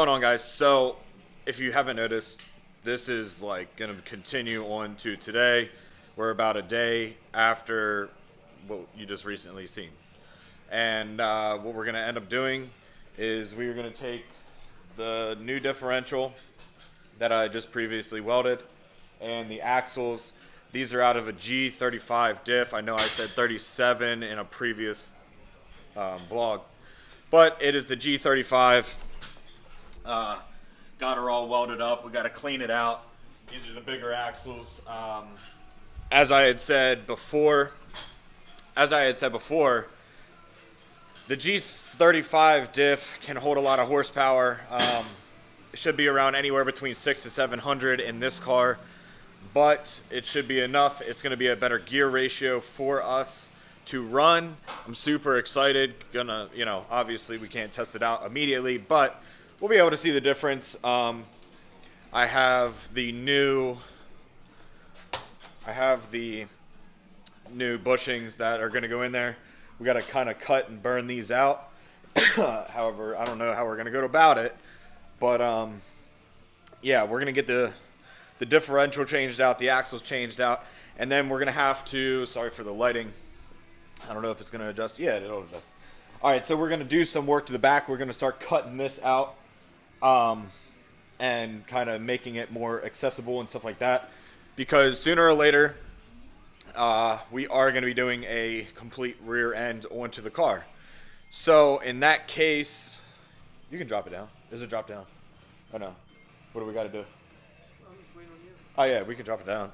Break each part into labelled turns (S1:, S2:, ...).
S1: going on, guys? So, if you haven't noticed, this is like going to continue on to today. We're about a day after what you just recently seen. And what we're going to end up doing is we're going to take the new differential that I just previously welded and the axles. These are out of a G35 diff. I know I said 37 in a previous vlog, but it is the G35. Got her all welded up. We got to clean it out. These are the bigger axles. As I had said before, the G35 diff can hold a lot of horsepower. It should be around anywhere between 600 to 700 in this car, but it should be enough. It's going to be a better gear ratio for us to run. I'm super excited. Obviously we can't test it out immediately, but we'll be able to see the difference. I have the new bushings that are going to go in there. We got to kind of cut and burn these out. However, I don't know how we're going to go about it, but yeah, we're going to get the differential changed out, the axles changed out, and then we're going to have to, sorry for the lighting, I don't know if it's going to adjust. Yeah, it'll adjust. All right, so we're going to do some work to the back. We're going to start cutting this out and kind of making it more accessible and stuff like that, because sooner or later we are going to be doing a complete rear end onto the car. So in that case, you can drop it down. Does it drop down? Oh no. What do we got to do?
S2: I'm just waiting on you.
S1: Oh yeah, we can drop it down.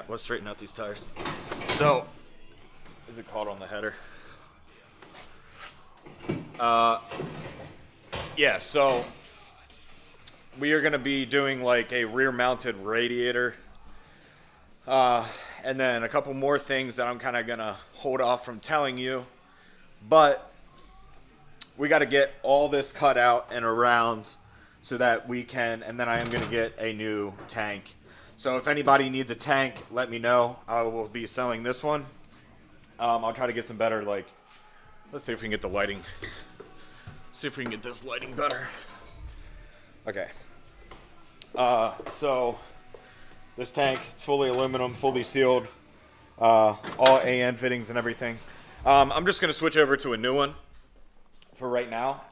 S1: Let's straighten out these tires. So, is it caught on the header? Yeah, so we are going to be doing like a rear mounted radiator. And then a couple more things that I'm kind of going to hold off from telling you. But we got to get all this cut out and around so that we can, and then I am going to get a new tank. So if anybody needs a tank, let me know. I will be selling this one. I'll try to get some better, like, let's see if we can get the lighting. See if we can get this lighting better. Okay. So this tank, fully aluminum, fully sealed, all AN fittings and everything. I'm just gonna switch over to a new one for right now.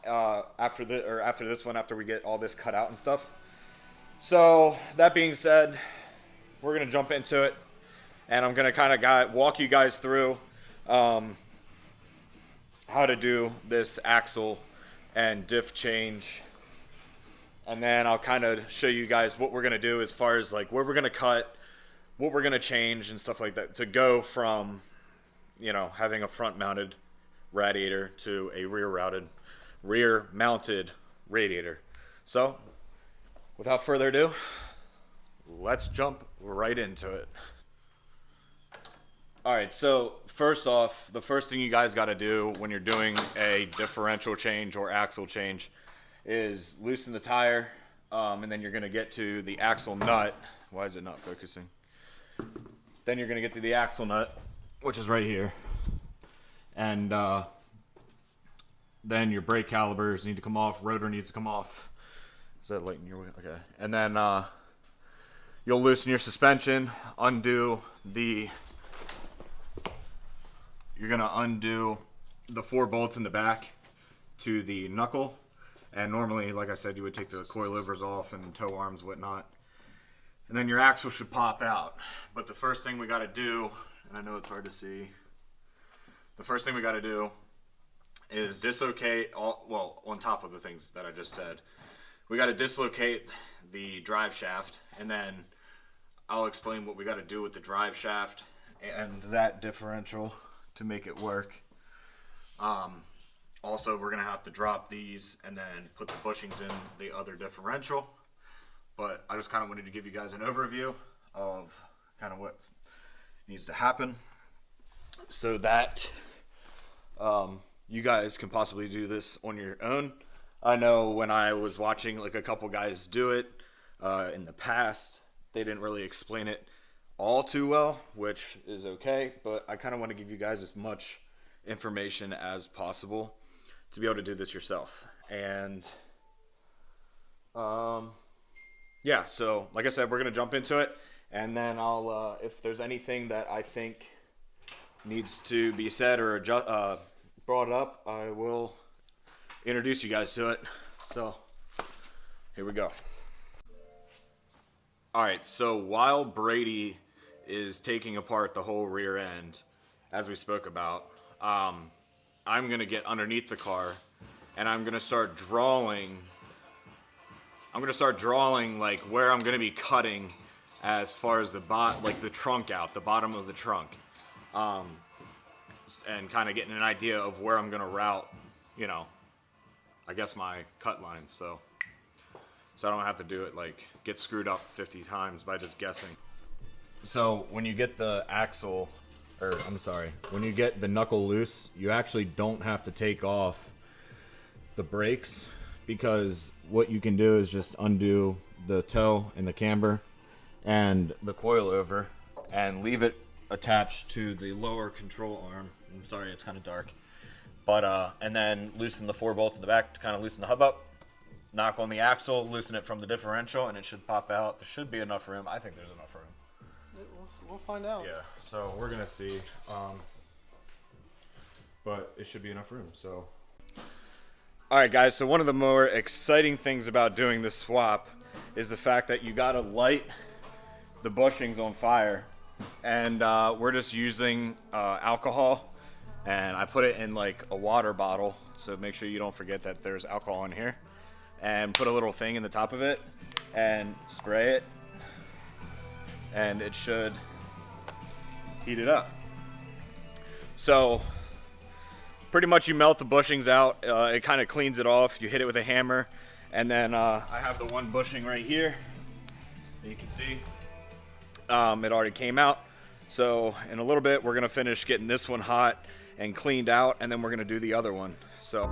S1: After this one, after we get all this cut out and stuff. So that being said, we're gonna jump into it, and I'm gonna kind of walk you guys through how to do this axle and diff change, and then I'll kind of show you guys what we're gonna do as far as like where we're gonna cut, what we're gonna change and stuff like that to go from, having a front mounted radiator to a rear mounted radiator. So without further ado, let's jump right into it. All right, so first off, the first thing you guys got to do when you're doing a differential change or axle change is loosen the tire, and then you're going to get to the axle nut. Why is it not focusing? Then you're going to get to the axle nut, which is right here. And then your brake calipers need to come off, rotor needs to come off. Is that lighting your way? Okay. And then you'll loosen your suspension, you're going to undo the 4 bolts in the back to the knuckle. And normally, like I said, you would take the coilovers off and tow arms, whatnot. And then your axle should pop out. But the first thing we got to do, and I know it's hard to see, the first thing we got to do is dislocate, on top of the things that I just said, we got to dislocate the drive shaft, and then I'll explain what we got to do with the drive shaft and that differential to make it work. Also, we're going to have to drop these and then put the bushings in the other differential. But I just kind of wanted to give you guys an overview of kind of what needs to happen so that you guys can possibly do this on your own. I know when I was watching like a couple guys do it in the past, they didn't really explain it all too well, which is okay, but I kind of want to give you guys as much information as possible to be able to do this yourself. And Yeah, so like I said, we're gonna jump into it, and then I'll if there's anything that I think needs to be said or brought up, I will introduce you guys to it. So here we go. All right, so while Brady is taking apart the whole rear end, as we spoke about, I'm gonna get underneath the car, and I'm gonna start drawing like where I'm gonna be cutting as far as the the trunk out, the bottom of the trunk, and kind of getting an idea of where I'm gonna route, I guess my cut lines. So I don't have to do it get screwed up 50 times by just guessing. So when you get the axle, when you get the knuckle loose, you actually don't have to take off the brakes, because what you can do is just undo the toe and the camber and the coilover and leave it attached to the lower control arm. I'm sorry, it's kind of dark. But and then loosen the 4 bolts in the back to kind of loosen the hub up. Knock on the axle, loosen it from the differential, and it should pop out. There should be enough room. I think there's enough room.
S2: We'll find out.
S1: Yeah, so we're gonna see. But it should be enough room. So, all right, guys. So one of the more exciting things about doing this swap is the fact that you gotta light the bushings on fire, and we're just using alcohol, and I put it in like a water bottle, so make sure you don't forget that there's alcohol in here. And put a little thing in the top of it and spray it, and it should heat it up. So pretty much you melt the bushings out. It kind of cleans it off. You hit it with a hammer, and then I have the one bushing right here that you can see. It already came out. So in a little bit we're gonna finish getting this one hot and cleaned out, and then we're gonna do the other one. So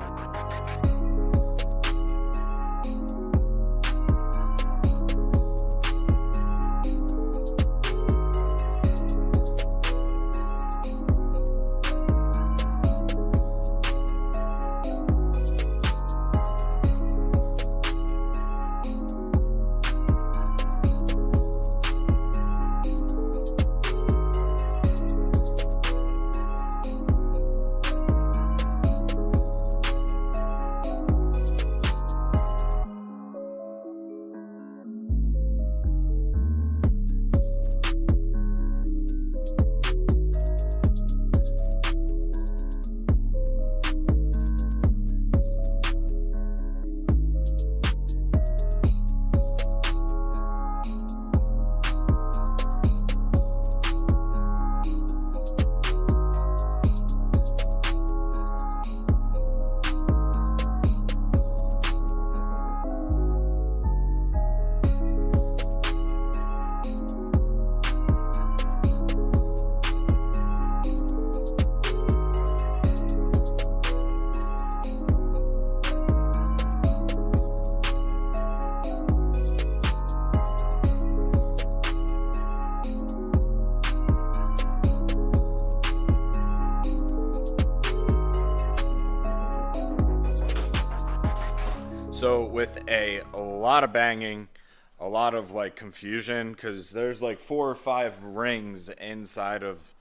S1: So with a lot of banging, a lot of confusion, because there's 4 or 5 rings inside of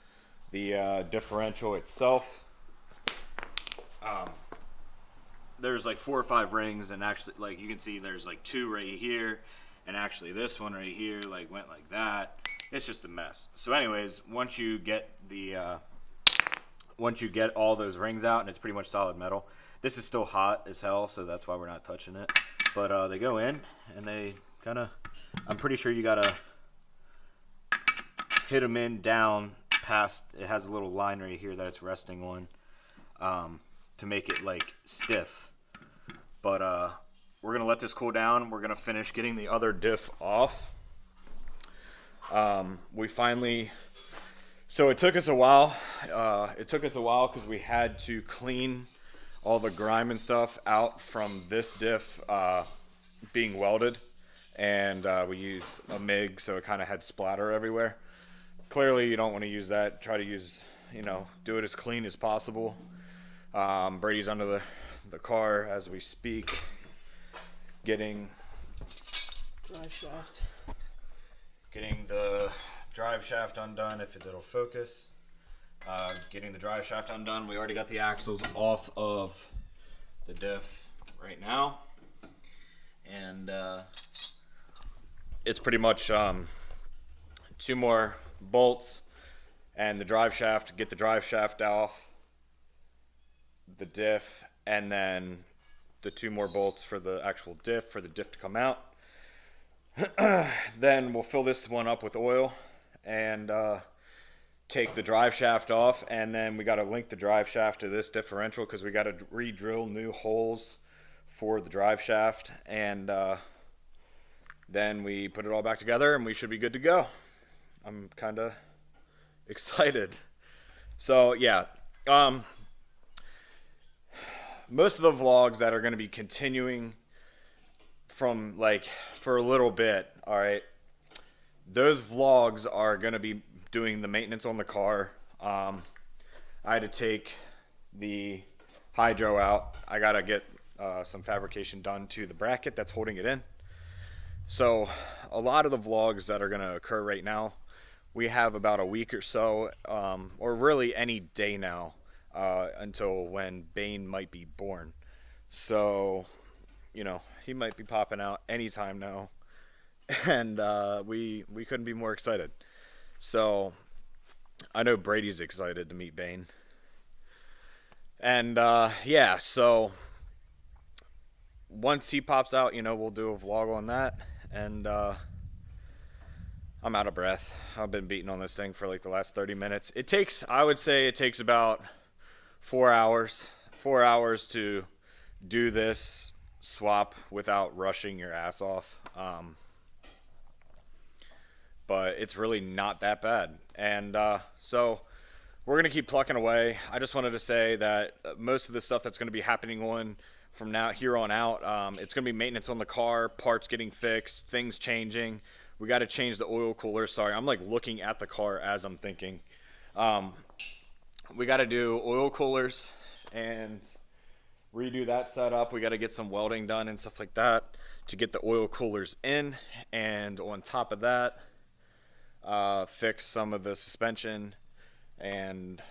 S1: the differential itself. There's 4 or 5 rings, and actually you can see there's 2 right here, and actually this one right here went like that. It's just a mess. So anyways, once you get all those rings out, and it's pretty much solid metal. This is still hot as hell, so that's why we're not touching it. But they go in, and they I'm pretty sure you gotta hit them in down past, it has a little line right here that it's resting on, to make it stiff. But we're gonna let this cool down. We're gonna finish getting the other diff off. So it took us a while. Because we had to clean all the grime and stuff out from this diff being welded, and we used a MIG, so it kind of had splatter everywhere. Clearly you don't want to use that. Try to use, do it as clean as possible. Brady's under the car as we speak, getting
S2: drive shaft.
S1: Getting the drive shaft undone if it'll focus. Getting the drive shaft undone. We already got the axles off of the diff right now. And it's pretty much 2 more bolts and the drive shaft. Get the drive shaft off the diff, and then the 2 more bolts for the actual diff, for the diff to come out. Then we'll fill this one up with oil and take the drive shaft off, and then we got to link the drive shaft to this differential because we got to re-drill new holes for the drive shaft, and then we put it all back together and we should be good to go. I'm kind of excited. So yeah, most of the vlogs that are going to be continuing from like for a little bit, all right, those vlogs are going to be doing the maintenance on the car. I had to take the hydro out. I got to get some fabrication done to the bracket that's holding it in. So a lot of the vlogs that are going to occur right now, we have about a week or so, or really any day now, until when Bane might be born. So, you know, he might be popping out anytime now, and we couldn't be more excited. So I know Brady's excited to meet Bane. And yeah, so once he pops out, you know, we'll do a vlog on that. And I'm out of breath. I've been beating on this thing for like the last 30 minutes. It takes, I would say it takes about 4 hours. 4 hours to do this swap without rushing your ass off. But it's really not that bad. And so we're going to keep plucking away. I just wanted to say that most of the stuff that's going to be happening on from now here on out, it's going to be maintenance on the car, parts getting fixed, things changing. We got to change the oil cooler. Sorry, I'm like looking at the car as I'm thinking. We got to do oil coolers and redo that setup. We got to get some welding done and stuff like that to get the oil coolers in. And on top of that, fix some of the suspension. And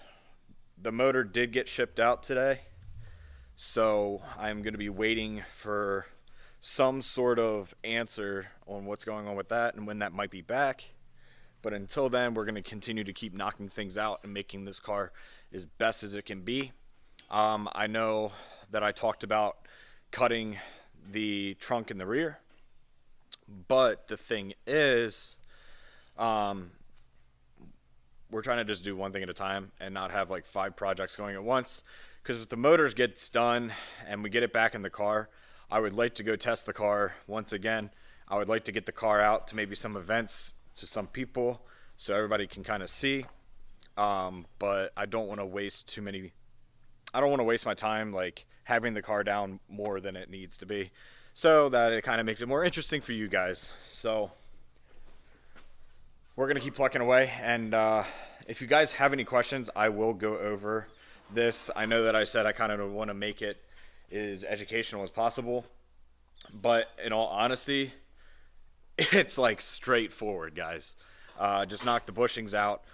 S1: the motor did get shipped out today, so I'm going to be waiting for some sort of answer on what's going on with that and when that might be back. But until then, we're going to continue to keep knocking things out and making this car as best as it can be. I know that I talked about cutting the trunk in the rear, but the thing is, we're trying to just do one thing at a time and not have like 5 projects going at once. Because if the motors gets done and we get it back in the car, I would like to go test the car once again. I would like to get the car out to maybe some events to some people so everybody can kind of see. But I don't want to waste too many. I don't want to waste my time like having the car down more than it needs to be, so that it kind of makes it more interesting for you guys. So we're going to keep plucking away, and if you guys have any questions, I will go over this. I know that I said I kind of want to make it as educational as possible, but in all honesty, it's like straightforward, guys. Just knock the bushings out,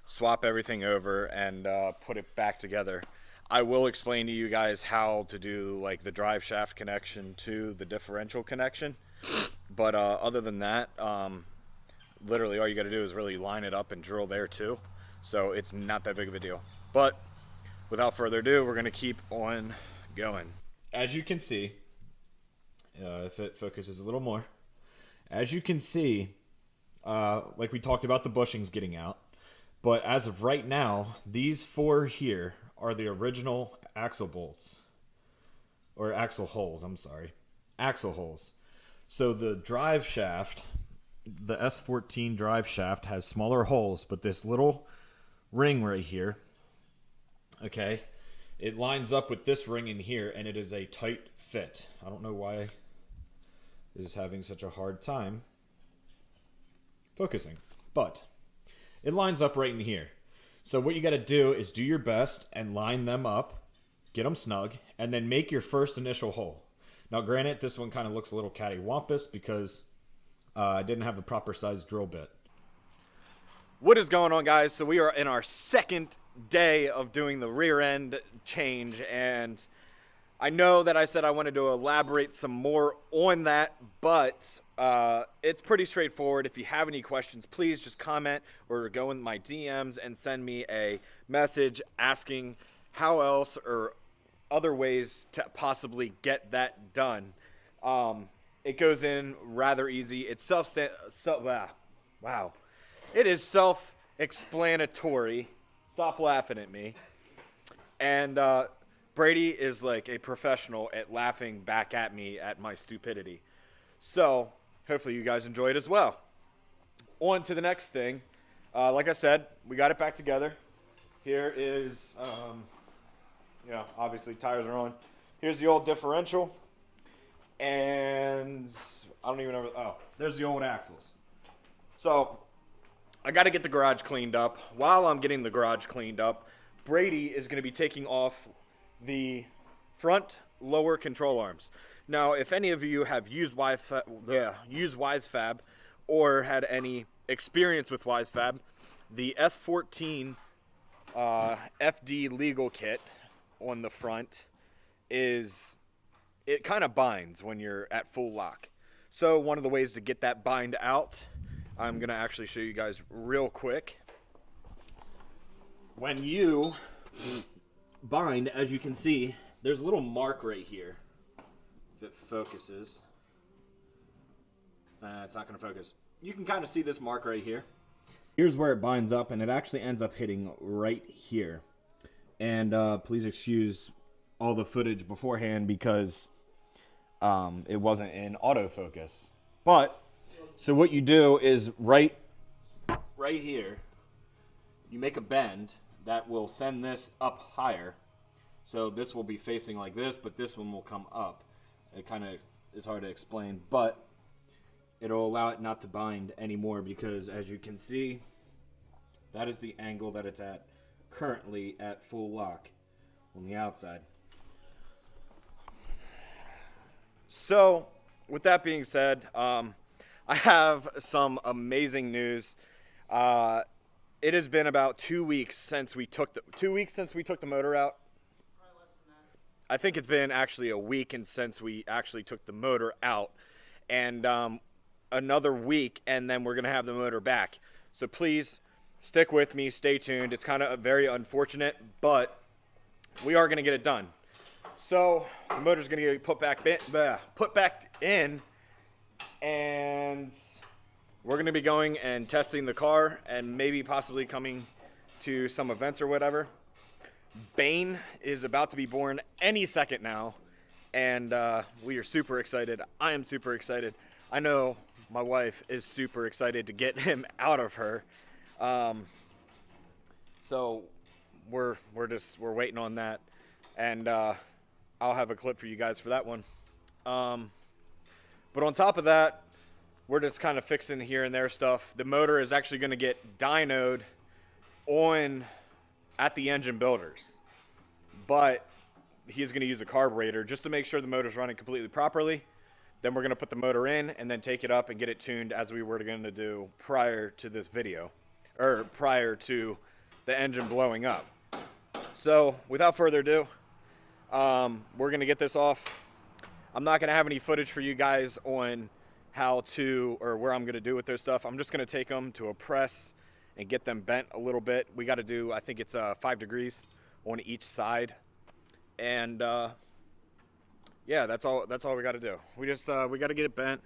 S1: swap everything over, and put it back together. I will explain to you guys how to do like the drive shaft connection to the differential connection, but other than that, literally all you got to do is really line it up and drill there too, so it's not that big of a deal. But without further ado, we're going to keep on going. As you can see, if it focuses a little more, as you can see, like we talked about the bushings getting out, but as of right now, these 4 here are the original axle bolts, or axle holes, I'm sorry, axle holes. So the drive shaft, the S14 drive shaft, has smaller holes, but this little ring right here, okay, it lines up with this ring in here, and it is a tight fit. I don't know why this is having such a hard time focusing, but it lines up right in here. So what you got to do is do your best and line them up, get them snug, and then make your first initial hole. Now granted, this one kind of looks a little cattywampus because I didn't have a proper size drill bit. What is going on, guys? So we are in our second day of doing the rear end change, and I know that I said I wanted to elaborate some more on that, but it's pretty straightforward. If you have any questions, please just comment or go in my DMs and send me a message asking how else or other ways to possibly get that done. It goes in rather easy. It's wow. It is self-explanatory. Stop laughing at me. And Brady is like a professional at laughing back at me at my stupidity. So hopefully you guys enjoy it as well. On to the next thing. Like I said, we got it back together. Here is, obviously tires are on. Here's the old differential. And I don't even know. Oh, there's the old axles. So I got to get the garage cleaned up. While I'm getting the garage cleaned up, Brady is going to be taking off the front lower control arms. Now, if any of you have used WiseFab or had any experience with WiseFab, the S14 FD legal kit on the front it kind of binds when you're at full lock. So one of the ways to get that bind out, I'm going to actually show you guys real quick. When you bind, as you can see, there's a little mark right here. If it focuses. It's not going to focus. You can kind of see this mark right here. Here's where it binds up, and it actually ends up hitting right here. And please excuse all the footage beforehand because it wasn't in autofocus. But, so what you do is right here, you make a bend that will send this up higher. So this will be facing like this, but this one will come up. It kind of is hard to explain, but it'll allow it not to bind anymore because, as you can see, that is the angle that it's at currently at full lock on the outside. So, with that being said, I have some amazing news. It has been about 2 weeks since we took the motor out. I think it's been actually a week since we actually took the motor out, and another week, and then we're gonna have the motor back. So please stick with me, stay tuned. It's kind of very unfortunate, but we are gonna get it done. So the motor's gonna get put back in, and we're gonna be going and testing the car, and maybe possibly coming to some events or whatever. Bane is about to be born any second now, and we are super excited. I am super excited. I know my wife is super excited to get him out of her. So we're waiting on that, and I'll have a clip for you guys for that one. But on top of that, we're just kind of fixing here and there stuff. The motor is actually going to get dynoed at the engine builders, but he's going to use a carburetor just to make sure the motor's running completely properly. Then we're going to put the motor in and then take it up and get it tuned as we were going to do prior to this video, or prior to the engine blowing up. So without further ado, we're going to get this off. I'm not going to have any footage for you guys on how to, or where I'm going to do with this stuff. I'm just going to take them to a press and get them bent a little bit. We got to do, I think it's 5 degrees on each side. And yeah, that's all we got to do. We got to get it bent.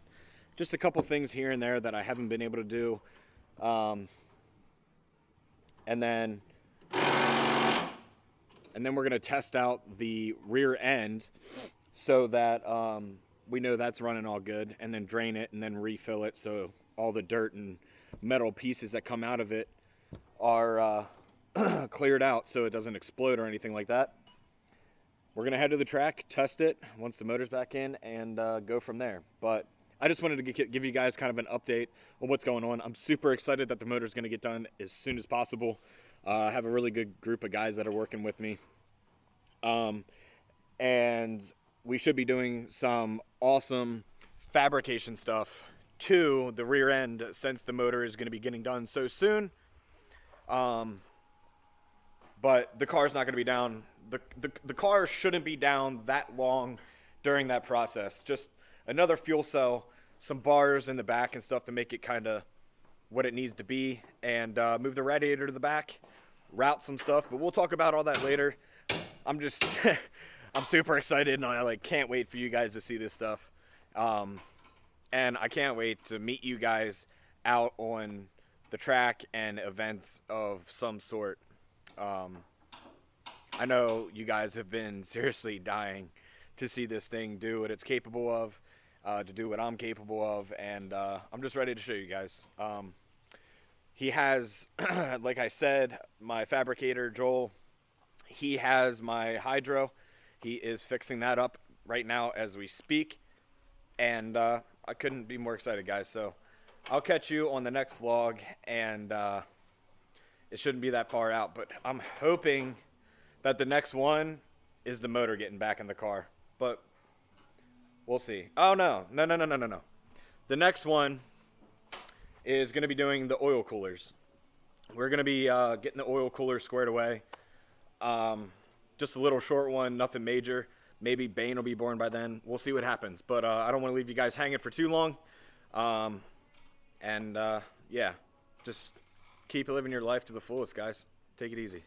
S1: Just a couple things here and there that I haven't been able to do. And then we're going to test out the rear end so that we know that's running all good, and then drain it and then refill it so all the dirt and metal pieces that come out of it are cleared out so it doesn't explode or anything like that. We're going to head to the track, test it once the motor's back in, and go from there. But I just wanted to give you guys kind of an update on what's going on. I'm super excited that the motor's going to get done as soon as possible. I have a really good group of guys that are working with me. And we should be doing some awesome fabrication stuff to the rear end, since the motor is going to be getting done so soon. But the car's not going to be down. The car shouldn't be down that long during that process. Just another fuel cell, some bars in the back and stuff to make it kind of what it needs to be, and move the radiator to the back, route some stuff. But we'll talk about all that later. I'm just I'm super excited, and I can't wait for you guys to see this stuff. And I can't wait to meet you guys out on the track and events of some sort. I know you guys have been seriously dying to see this thing do what it's capable of, to do what I'm capable of, and I'm just ready to show you guys. He has, like I said, my fabricator, Joel, he has my hydro. He is fixing that up right now as we speak, and I couldn't be more excited, guys. So I'll catch you on the next vlog, and it shouldn't be that far out, but I'm hoping that the next one is the motor getting back in the car, but we'll see. Oh, no. The next one is going to be doing the oil coolers. We're going to be getting the oil coolers squared away. Just a little short one, nothing major. Maybe Bane will be born by then. We'll see what happens, but I don't want to leave you guys hanging for too long. Yeah, just keep living your life to the fullest, guys. Take it easy.